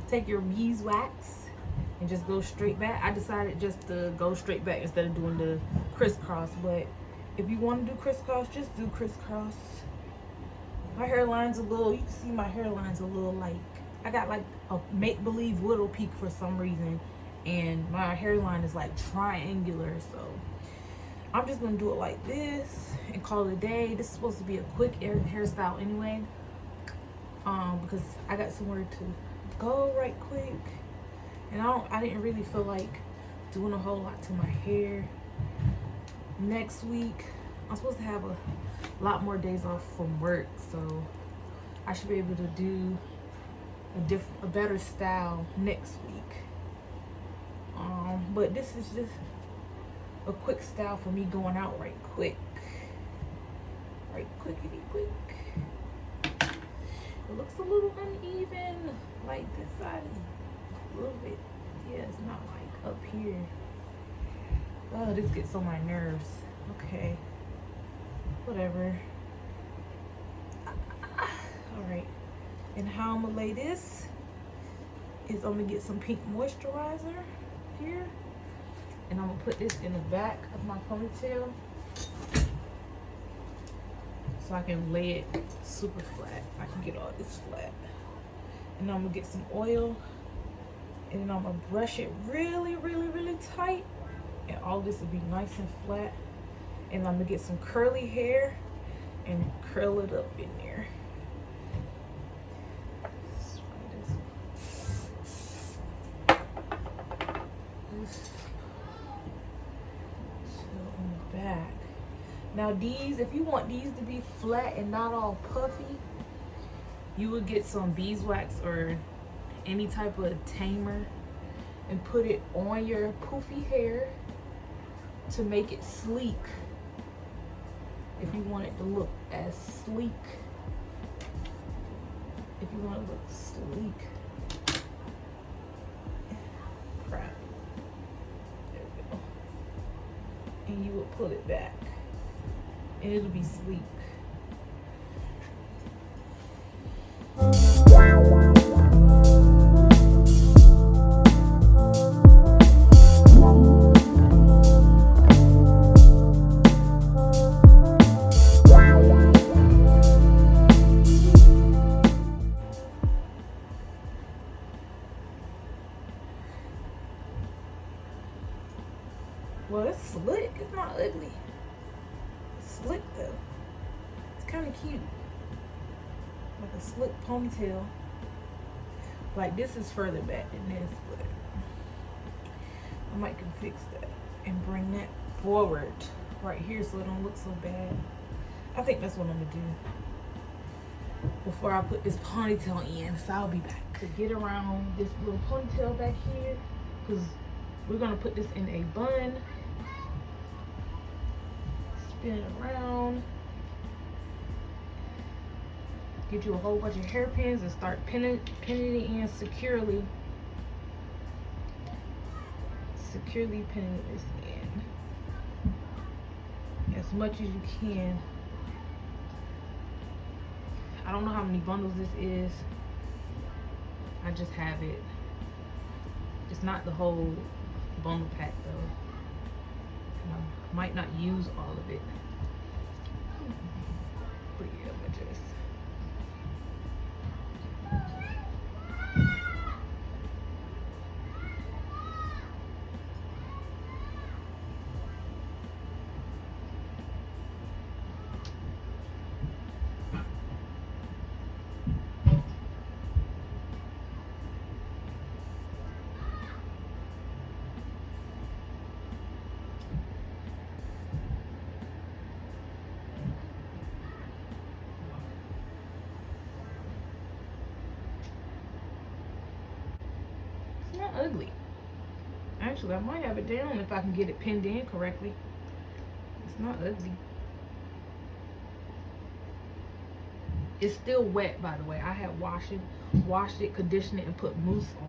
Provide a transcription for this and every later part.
Take your beeswax and just go straight back. I decided just to go straight back instead of doing the crisscross, but if you want to do crisscross, just do crisscross. My hairline's a little, you can see my hairline's a little like, I got like a make-believe widow peak for some reason, and my hairline is like triangular, so I'm just gonna do it like this and call it a day. This is supposed to be a quick hairstyle anyway, because I got somewhere to go right quick, and I didn't really feel like doing a whole lot to my hair. Next week I'm supposed to have a lot more days off from work, so I should be able to do a better style next week. But this is just a quick style for me going out right quickity quick. It looks a little uneven, like this side is a little bit, yeah, it's not like up here. Oh, this gets on my nerves. Okay, whatever. All right, and how I'm gonna lay this is I'm gonna get some pink moisturizer here, and I'm gonna put this in the back of my ponytail so I can lay it super flat. I can get all this flat. And I'm gonna get some oil, and then I'm gonna brush it really tight, and all this will be nice and flat. And I'm gonna get some curly hair and curl it up in there. On the back. Now these, if you want these to be flat and not all puffy, you would get some beeswax or any type of tamer and put it on your poofy hair to make it sleek. If you want it to look as sleek, if you want to look sleek. Crap. There we go. And you would pull it back, and it'll be sleek. Well, it's slick. It's not ugly. It's slick though. It's kind of cute. Like a slick ponytail. Like this is further back than this, but I might can fix that and bring that forward right here so it don't look so bad. I think that's what I'm gonna do before I put this ponytail in. So I'll be back to get around this little ponytail back here, because we're gonna put this in a bun spin it around. Get you a whole bunch of hairpins and start pinning it in securely. Securely pinning this in as much as you can. I don't know how many bundles this is. I just have it. It's not the whole bundle pack though. I might not use all of it. But yeah, I'm just. It's not ugly. Actually, I might have it down if I can get it pinned in correctly. It's not ugly. It's still wet, by the way. I had washed it, conditioned it, and put mousse on.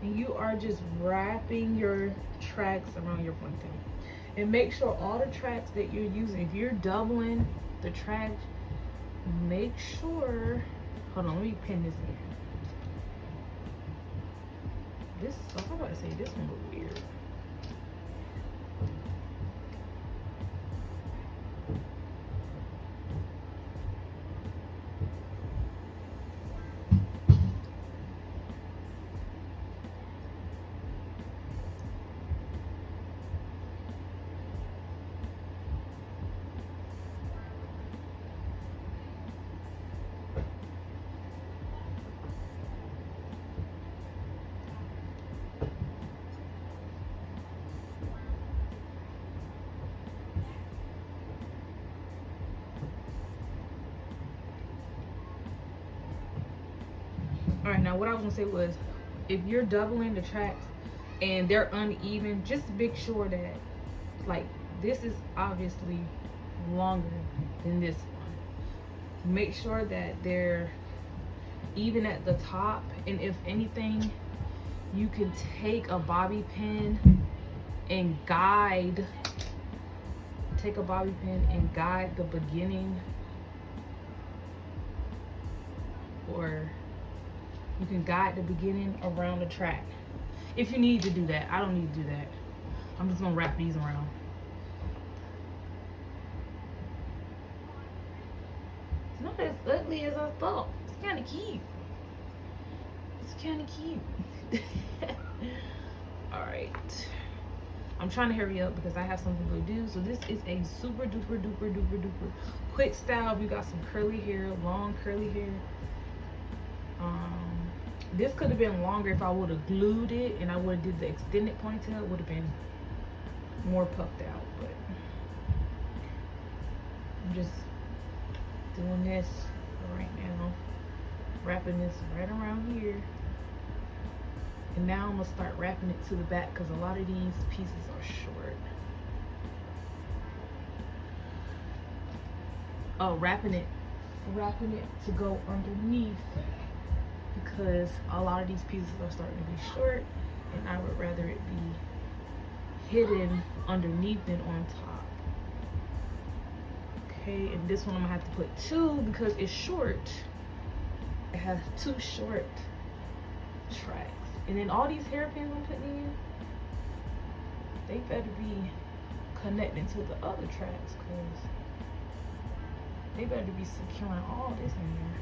And you are just wrapping your tracks around your ponytail. And make sure all the tracks that you're using, if you're doubling the tracks, make sure, hold on, let me pin this in. This, I was about to say, this one look weird. All right, now what I was gonna say was, if you're doubling the tracks and they're uneven, just make sure that, like, this is obviously longer than this one. Make sure that they're even at the top, and if anything, you can take a bobby pin and guide, the beginning, or you can guide the beginning around the track. If you need to do that. I don't need to do that. I'm just gonna wrap these around. It's not as ugly as I thought. It's kind of cute. It's kind of cute. All right. I'm trying to hurry up because I have something to do. So this is a super duper duper duper duper quick style. If you got some curly hair, long curly hair. This could have been longer if I would have glued it and I would have did the extended ponytail. It would have been more puffed out, but I'm just doing this right now, wrapping this right around here. And now I'm gonna start wrapping it to the back because a lot of these pieces are short. Oh, wrapping it to go underneath, because a lot of these pieces are starting to be short and I would rather it be hidden underneath than on top. Okay, and this one I'm gonna have to put two because it's short. It has two short tracks. And then all these hairpins I'm putting in, they better be connecting to the other tracks because they better be securing all this in there.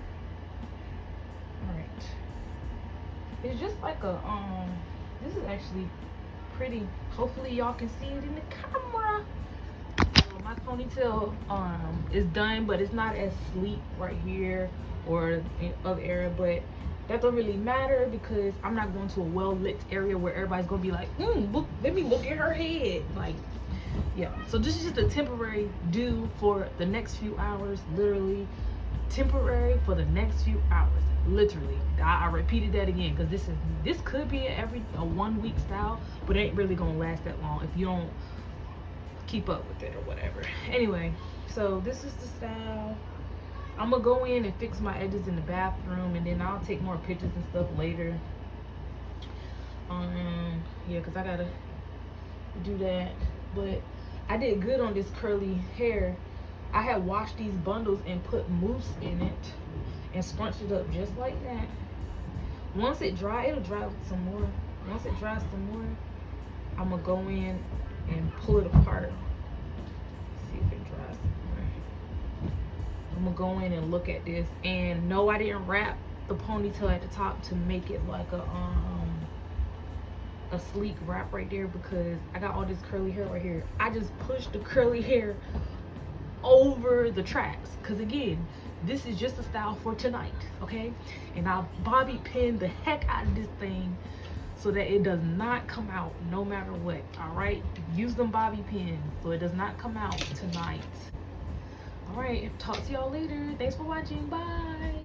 Alright. It's just like a, this is actually pretty. Hopefully y'all can see it in the camera. My ponytail is done, but it's not as sleek right here or in other area, but that don't really matter because I'm not going to a well-lit area where everybody's gonna be like, look, let me look at her head. Like, Yeah, so this is just a temporary do for the next few hours, literally temporary for the next few hours, literally. I repeated that again because this could be a 1 week style, but it ain't really gonna last that long if you don't keep up with it or whatever. Anyway, so this is the style. I'm gonna go in and fix my edges in the bathroom, and then I'll take more pictures and stuff later. Yeah, because I gotta do that. But I did good on this curly hair. I had washed these bundles and put mousse in it and scrunched it up just like that. Once it dries, it'll dry some more. Once it dries some more, I'm gonna go in and pull it apart. See if it dries some more. I'm gonna go in and look at this. And no, I didn't wrap the ponytail at the top to make it like a sleek wrap right there, because I got all this curly hair right here. I just pushed the curly hair over the tracks, because again, this is just a style for tonight, okay? And I'll bobby pin the heck out of this thing so that it does not come out no matter what. All right, use them bobby pins so it does not come out tonight. All right, talk to y'all later. Thanks for watching. Bye.